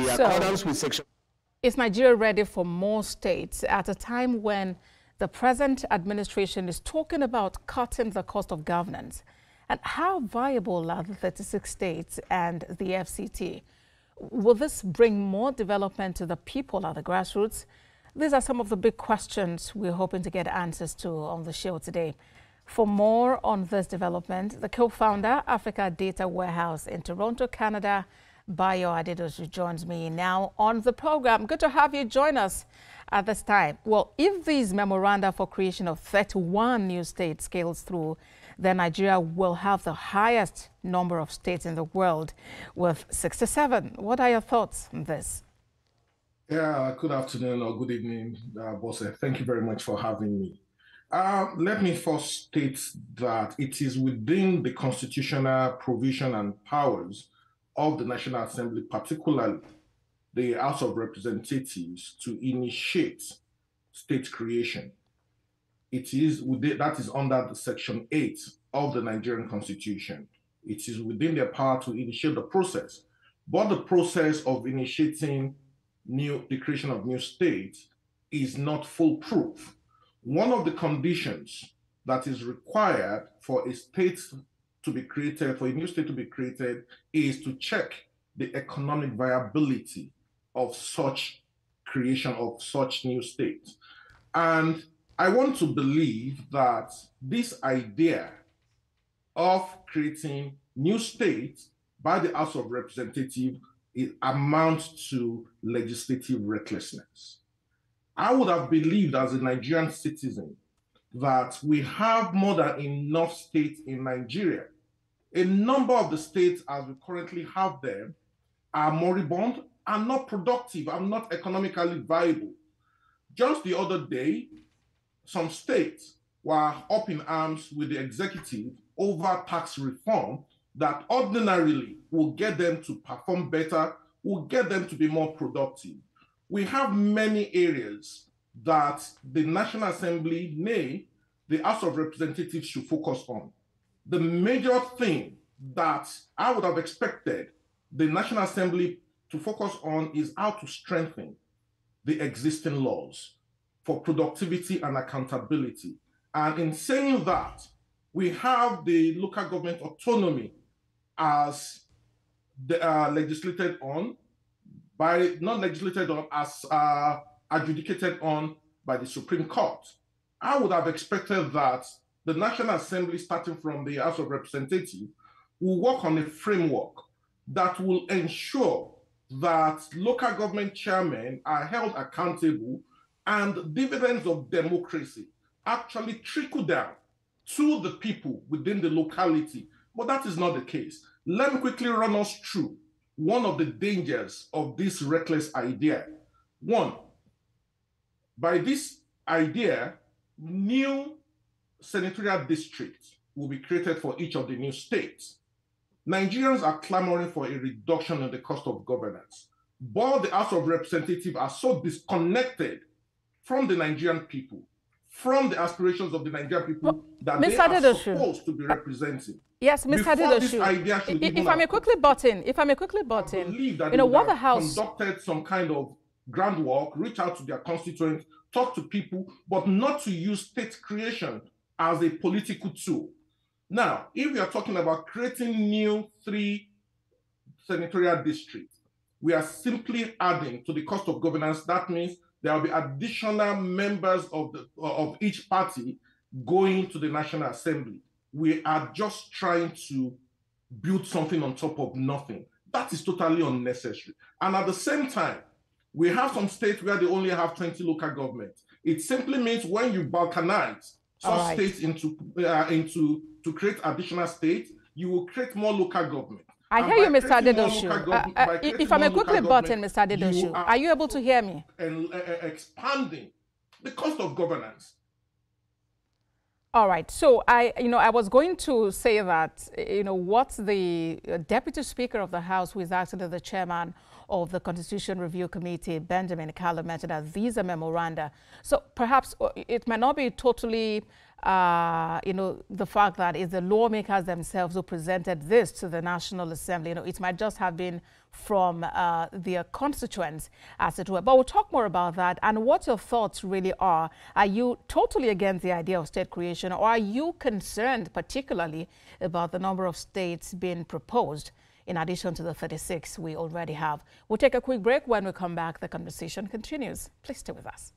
accordance with section... Is Nigeria ready for more states at a time when the present administration is talking about cutting the cost of governance? And how viable are the 36 states and the FCT? Will this bring more development to the people at the grassroots? These are some of the big questions we're hoping to get answers to on the show today. For more on this development, the co-founder, Africa Data Warehouse in Toronto, Canada, Bayo Adedosu, joins me now on the program. Good to have you join us at this time. Well, if these memoranda for creation of 31 new states scales through, then Nigeria will have the highest number of states in the world with 67. What are your thoughts on this? Yeah, good afternoon or good evening, Bosse. Thank you very much for having me. Let me first state that it is within the constitutional provision and powers of the National Assembly, particularly the House of Representatives, to initiate state creation. That is under the Section 8 of the Nigerian Constitution. It is within their power to initiate the process. But the process of initiating the creation of new states is not foolproof. One of the conditions that is required for a state to be created, for a new state to be created, is to check the economic viability of such creation of such new states. And I want to believe that this idea of creating new states by the House of Representatives amounts to legislative recklessness. I would have believed as a Nigerian citizen that we have more than enough states in Nigeria. A number of the states as we currently have them are moribund, are not productive, are not economically viable. Just the other day, some states were up in arms with the executive over tax reform that ordinarily will get them to perform better, will get them to be more productive. We have many areas that the National Assembly, nay, the House of Representatives should focus on. The major thing that I would have expected the National Assembly to focus on is how to strengthen the existing laws for productivity and accountability. And in saying that, we have the local government autonomy as legislated on by, not legislated on, as adjudicated on by the Supreme Court. I would have expected that the National Assembly, starting from the House of Representatives, will work on a framework that will ensure that local government chairmen are held accountable and dividends of democracy actually trickle down to the people within the locality. But that is not the case. Let me quickly run us through one of the dangers of this reckless idea. One, by this idea, new senatorial districts will be created for each of the new states. Nigerians are clamoring for a reduction in the cost of governance, but the House of Representatives are so disconnected from the Nigerian people, from the aspirations of the Nigerian people that they are supposed to be representing. Yes, Mr. Adedosu, if I may quickly butt in, you know what the House conducted some kind of groundwork, reach out to their constituents, talk to people, but not to use state creation as a political tool. Now, if we are talking about creating new 3 senatorial districts, we are simply adding to the cost of governance. That means there will be additional members of each party going to the National Assembly. We are just trying to build something on top of nothing. That is totally unnecessary. And at the same time, we have some states where they only have 20 local governments. It simply means when you balkanize some states to create additional states, you will create more local government. I hear you, Mr. Adedosu. If I may quickly butt in, Mr. Adedosu, are you able to hear me? And expanding the cost of governance. All right. So I was going to say that, what the Deputy Speaker of the House, who is actually the chairman of the Constitution Review Committee, Benjamin Kalu, mentioned that these are memoranda. So perhaps it might not be totally the fact that it's the lawmakers themselves who presented this to the National Assembly. It might just have been from their constituents, as it were. But we'll talk more about that and what your thoughts really are. Are you totally against the idea of state creation, or are you concerned particularly about the number of states being proposed in addition to the 36 we already have? We'll take a quick break. When we come back, the conversation continues. Please stay with us.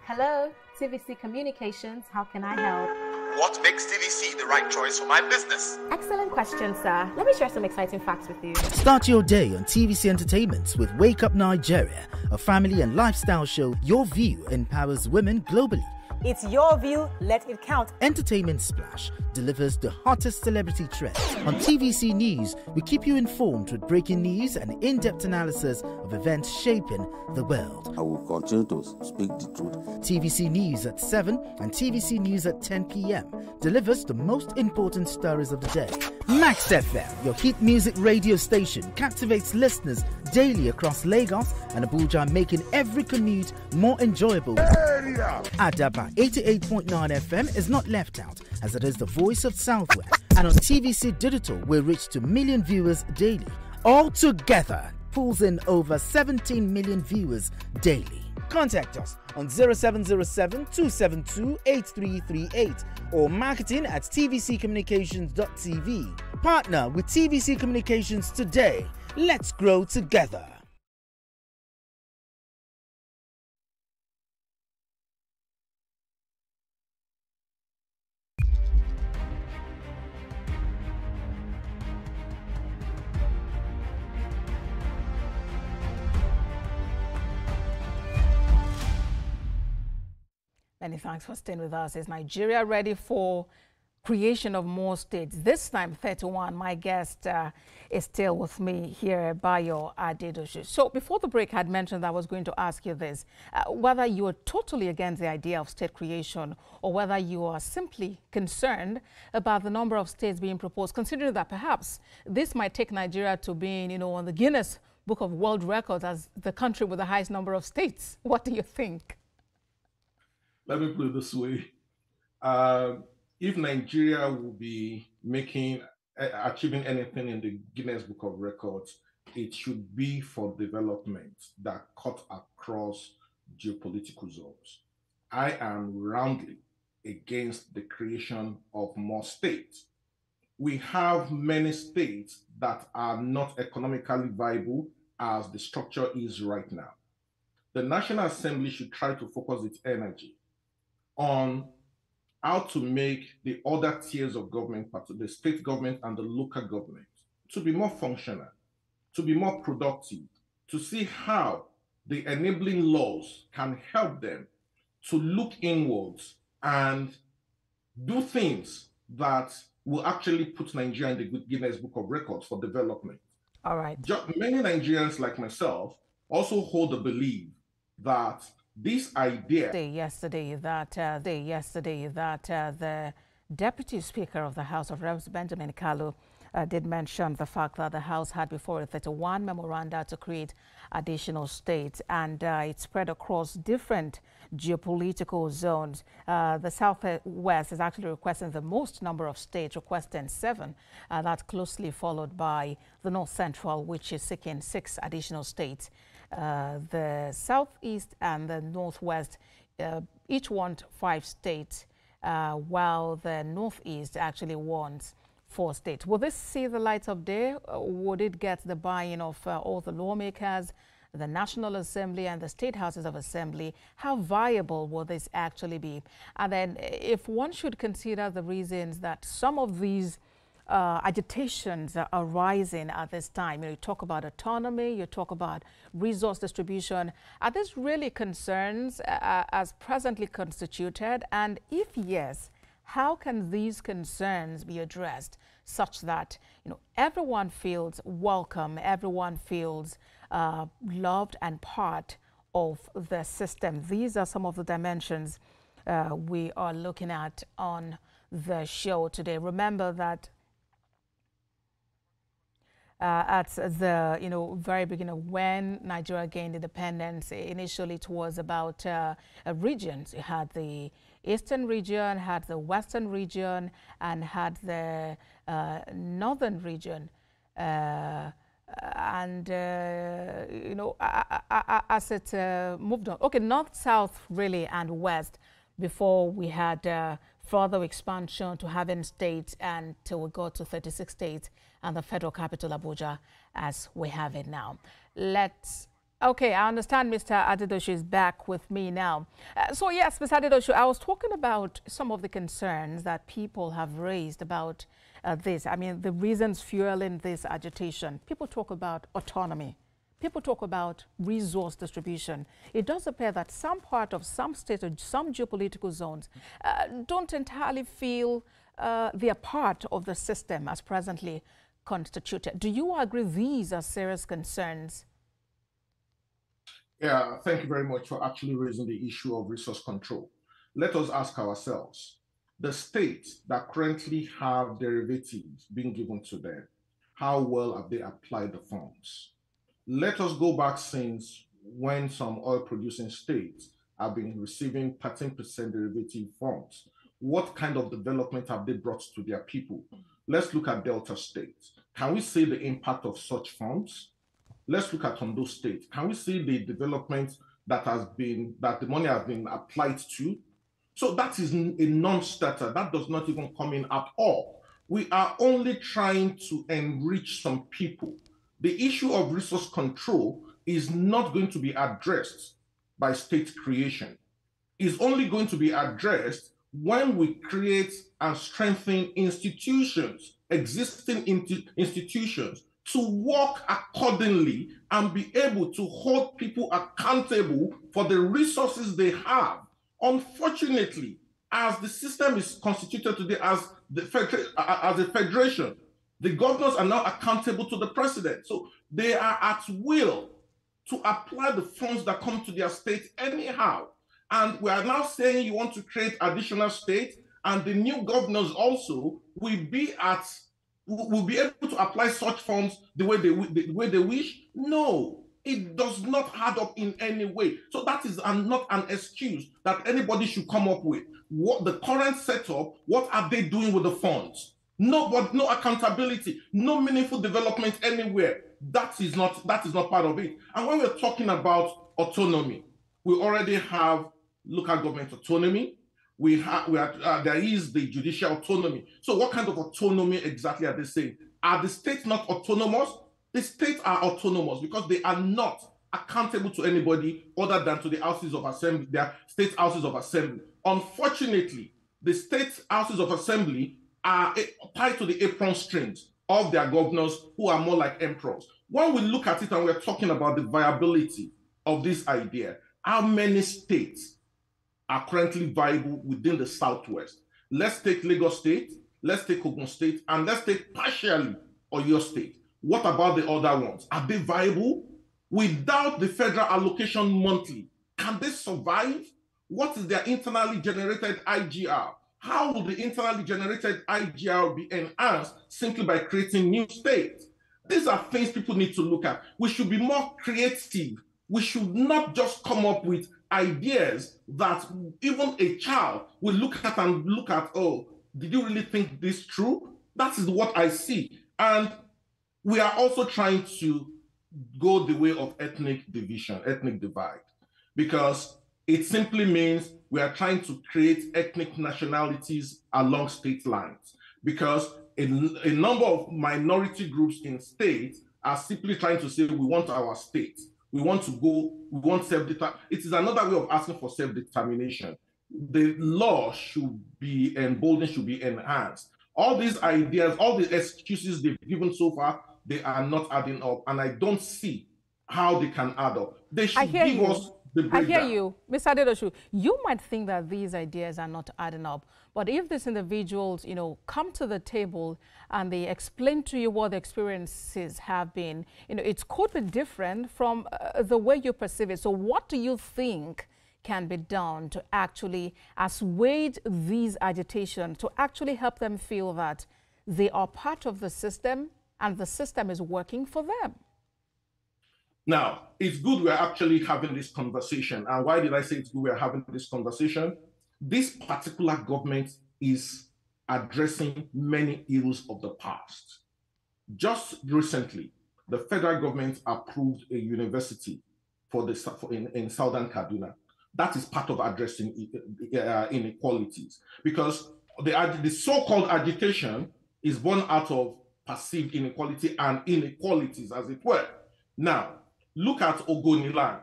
Hello, TVC Communications. How can I help? What makes TVC the right choice for my business? Excellent question, sir. Let me share some exciting facts with you. Start your day on TVC Entertainment with Wake Up Nigeria, a family and lifestyle show. Your view empowers women globally. It's your view, let it count. Entertainment Splash delivers the hottest celebrity trends. On TVC News, we keep you informed with breaking news and in-depth analysis of events shaping the world. I will continue to speak the truth. TVC News at 7 and TVC News at 10 p.m. delivers the most important stories of the day. Max FM, your hit music radio station, captivates listeners daily across Lagos and Abuja, making every commute more enjoyable. Adaba 88.9 FM is not left out, as it is the voice of Southwest. And on TVC Digital, we reach to million viewers daily. All together, pulls in over 17 million viewers daily. Contact us on 0707-272-8338 or marketing at tvccommunications.tv. Partner with TVC Communications today. Let's grow together. Many thanks for staying with us. Is Nigeria ready for creation of more states? This time 31. My guest is still with me here, Bayo Adedosu. So before the break, I had mentioned that I was going to ask you this, whether you are totally against the idea of state creation or whether you are simply concerned about the number of states being proposed, considering that perhaps this might take Nigeria to being, on the Guinness Book of World Records as the country with the highest number of states. What do you think? Let me put it this way. If Nigeria will be achieving anything in the Guinness Book of Records, it should be for development that cut across geopolitical zones. I am roundly against the creation of more states. We have many states that are not economically viable as the structure is right now. The National Assembly should try to focus its energy on how to make the other tiers of government, the state government and the local government, to be more functional, to be more productive, to see how the enabling laws can help them to look inwards and do things that will actually put Nigeria in the Guinness Book of Records for development. All right. Many Nigerians like myself also hold the belief that this idea yesterday that the Deputy Speaker of the House of Reps, Benjamin Kalu, did mention the fact that the House had before it 31 memoranda to create additional states, and it spread across different geopolitical zones. The Southwest is actually requesting the most number of states, requesting 7. That's closely followed by the North Central, which is seeking 6 additional states. The Southeast and the Northwest each want 5 states, while the Northeast actually wants 4 states. Will this see the light of day? Would it get the buy-in of all the lawmakers, the National Assembly and the State Houses of Assembly? How viable will this actually be? And then if one should consider the reasons that some of these agitations are rising at this time. You talk about autonomy, you talk about resource distribution. Are these really concerns as presently constituted? And if yes, how can these concerns be addressed such that everyone feels welcome, everyone feels loved and part of the system? These are some of the dimensions we are looking at on the show today. Remember that at the very beginning, when Nigeria gained independence, initially it was about regions. You had the eastern region, had the western region, and had the northern region. As it moved on, okay, north, south, really, and west, before we had further expansion to having states until we got to 36 states and the federal capital, Abuja, as we have it now. Okay, I understand Mr. Adedosu is back with me now. So yes, Mr. Adedosu, I was talking about some of the concerns that people have raised about this. I mean, the reasons fueling this agitation. People talk about autonomy. People talk about resource distribution. It does appear that some part of some states or some geopolitical zones don't entirely feel they are part of the system as presently constituted. Do you agree these are serious concerns? Yeah, thank you very much for actually raising the issue of resource control. Let us ask ourselves, the states that currently have derivatives being given to them, how well have they applied the funds? Let us go back since when some oil-producing states have been receiving 13% derivative funds. What kind of development have they brought to their people? Let's look at Delta states. Can we see the impact of such funds? Let's look at Ondo State. Can we see the development that the money has been applied to? So that is a non-starter. That does not even come in at all. We are only trying to enrich some people. The issue of resource control is not going to be addressed by state creation. It's only going to be addressed when we create and strengthen institutions, existing institutions, to work accordingly and be able to hold people accountable for the resources they have. Unfortunately, as the system is constituted today as a federation, the governors are now accountable to the president. So they are at will to apply the funds that come to their state anyhow. And we are now saying you want to create additional states, and the new governors also will be able to apply such funds the way they wish. No, it does not add up in any way. So that is not an excuse that anybody should come up with. What the current setup, what are they doing with the funds? No accountability, no meaningful development anywhere. That is not part of it. And when we're talking about autonomy, we already have local government autonomy. There is the judicial autonomy. So what kind of autonomy exactly are they saying? Are the states not autonomous? The states are autonomous because they are not accountable to anybody other than to the houses of assembly, their state houses of assembly. Unfortunately, the state houses of assembly are tied to the apron strings of their governors, who are more like emperors. When we look at it and we're talking about the viability of this idea, how many states are currently viable within the Southwest? Let's take Lagos State, let's take Ogun State, and let's take partially Oyo State. What about the other ones? Are they viable? Without the federal allocation monthly, can they survive? What is their internally generated IGR? How will the internally generated IGR be enhanced simply by creating new states? These are things people need to look at. We should be more creative. We should not just come up with ideas that even a child will look at and look at, oh, did you really think this true? That is what I see. And we are also trying to go the way of ethnic division, ethnic divide, because it simply means we are trying to create ethnic nationalities along state lines, because a number of minority groups in states are simply trying to say, we want our state. We want self-determination. It is another way of asking for self-determination. The law should be emboldened, should be enhanced. All these ideas, all the excuses they've given so far, they are not adding up. And I don't see how they can add up. They should give us the breakdown. I hear you. Mr. Adedosu, you might think that these ideas are not adding up. But if these individuals, come to the table and they explain to you what the experiences have been, it could be different from the way you perceive it. So what do you think can be done to actually assuage these agitations, to actually help them feel that they are part of the system and the system is working for them? Now, it's good we're actually having this conversation. And why did I say it's good we're having this conversation? This particular government is addressing many ills of the past. Just recently, the federal government approved a university in Southern Kaduna. That is part of addressing inequalities, because the so-called agitation is born out of perceived inequality and inequalities, as it were. Now, look at Ogoniland.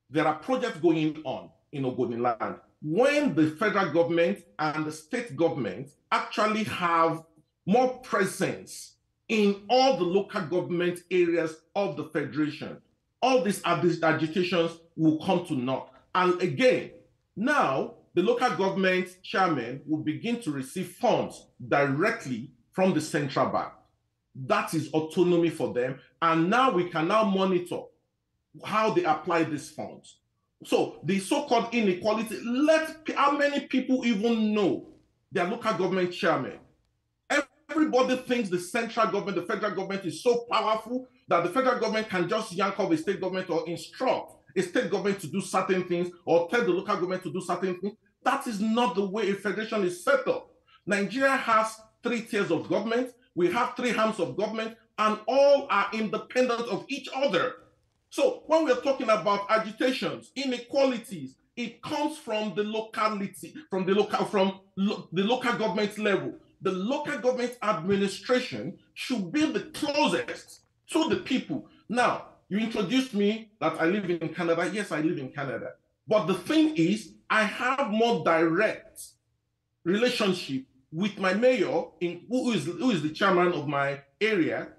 There are projects going on in Ogoniland. When the federal government and the state government actually have more presence in all the local government areas of the federation, all these agitations will come to naught. And again, now the local government chairman will begin to receive funds directly from the central bank. That is autonomy for them. And now we can now monitor how they apply these funds. So the so-called inequality, how many people even know their local government chairman? Everybody thinks the central government, the federal government is so powerful that the federal government can just yank off a state government or instruct a state government to do certain things or tell the local government to do certain things. That is not the way a federation is set up. Nigeria has 3 tiers of government. We have 3 arms of government, and all are independent of each other. So when we're talking about agitations, inequalities, it comes from the locality, from the local government level. The local government administration should be the closest to the people. Now, you introduced me that I live in Canada. Yes, I live in Canada. But the thing is, I have more direct relationship with my mayor, who is the chairman of my area.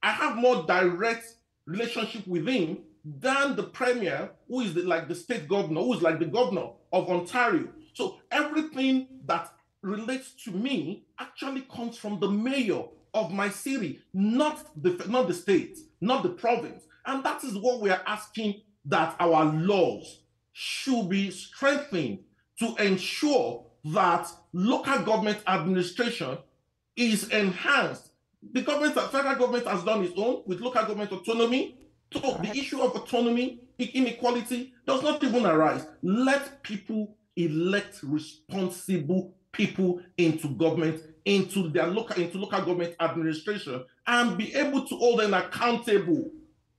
I have more direct relationship with him than the premier, who is like the state governor, who is like the governor of Ontario. So everything that relates to me actually comes from the mayor of my city, not the state, not the province. And that is what we are asking, that our laws should be strengthened to ensure that local government administration is enhanced. The federal government has done its own with local government autonomy. So the issue of autonomy, inequality does not even arise. Let people elect responsible people into government, into local government administration, and be able to hold them accountable.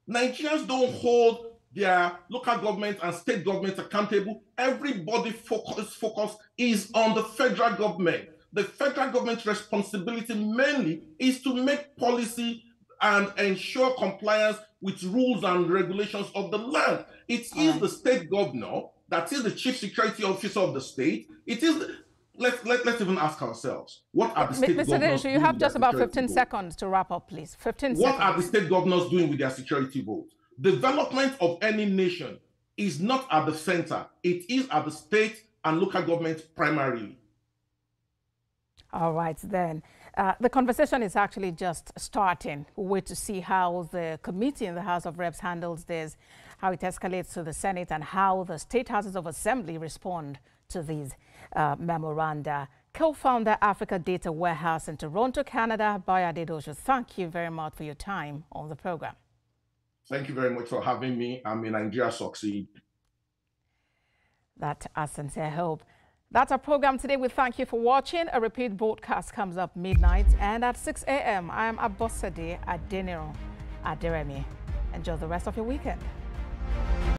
Nigerians don't hold their local government and state government accountable. Everybody's focus is on the federal government. The federal government's responsibility mainly is to make policy and ensure compliance with rules and regulations of the land. It is the state governor that is the chief security officer of the state. It is let's even ask ourselves, what are the state governors doing? You have just about 15 seconds to wrap up, please. 15 seconds. What are the state governors doing with their security votes? Development of any nation is not at the center. It is at the state and local government primarily. All right, then. The conversation is actually just starting. We'll wait to see how the committee in the House of Reps handles this, how it escalates to the Senate, and how the state houses of assembly respond to these memoranda. Co-founder Africa Data Warehouse in Toronto, Canada, by Adedosu. Thank you very much for your time on the program. Thank you very much for having me. I mean, Nigeria succeed. That's our sincere hope. That's our program today. We thank you for watching. A repeat broadcast comes up midnight and at 6 a.m. I am Abosade Adeniro Aderemi. Enjoy the rest of your weekend.